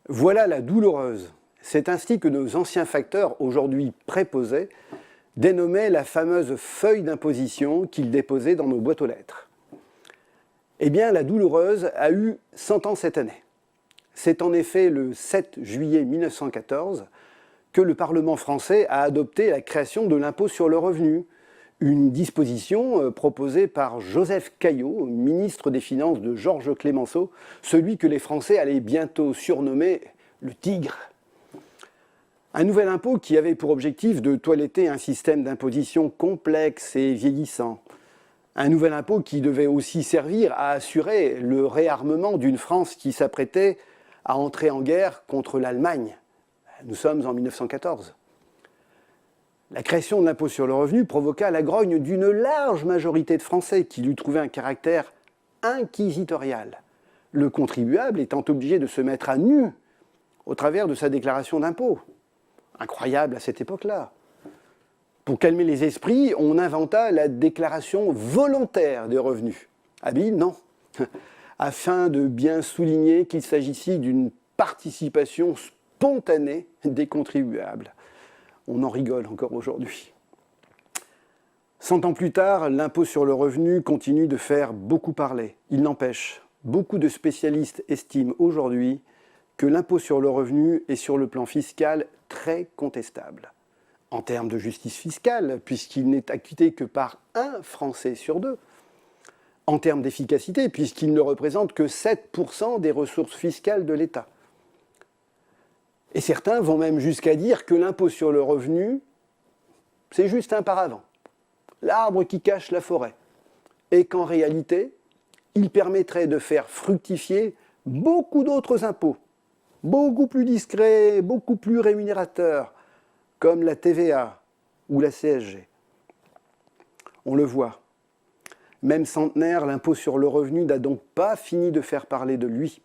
Voilà la douloureuse. C'est ainsi que nos anciens facteurs, aujourd'hui préposés, dénommaient la fameuse feuille d'imposition qu'ils déposaient dans nos boîtes aux lettres. Eh bien, la douloureuse a eu 100 ans cette année. C'est en effet le 7 juillet 1914 que le Parlement français a adopté la création de l'impôt sur le revenu, une disposition proposée par Joseph Caillaux, ministre des Finances de Georges Clemenceau, celui que les Français allaient bientôt surnommer le Tigre. Un nouvel impôt qui avait pour objectif de toiletter un système d'imposition complexe et vieillissant. Un nouvel impôt qui devait aussi servir à assurer le réarmement d'une France qui s'apprêtait à entrer en guerre contre l'Allemagne. Nous sommes en 1914. La création de l'impôt sur le revenu provoqua la grogne d'une large majorité de Français qui lui trouvaient un caractère inquisitorial, le contribuable étant obligé de se mettre à nu au travers de sa déclaration d'impôt. Incroyable à cette époque-là. Pour calmer les esprits, on inventa la déclaration volontaire des revenus. Habile, non. Afin de bien souligner qu'il s'agissait d'une participation spontanée des contribuables. On en rigole encore aujourd'hui. 100 ans plus tard, l'impôt sur le revenu continue de faire beaucoup parler. Il n'empêche, beaucoup de spécialistes estiment aujourd'hui que l'impôt sur le revenu est sur le plan fiscal très contestable. En termes de justice fiscale, puisqu'il n'est acquitté que par un Français sur deux. En termes d'efficacité, puisqu'il ne représente que 7% des ressources fiscales de l'État. Et certains vont même jusqu'à dire que l'impôt sur le revenu, c'est juste un paravent, l'arbre qui cache la forêt, et qu'en réalité, il permettrait de faire fructifier beaucoup d'autres impôts, beaucoup plus discrets, beaucoup plus rémunérateurs, comme la TVA ou la CSG. On le voit. Même centenaire, l'impôt sur le revenu n'a donc pas fini de faire parler de lui.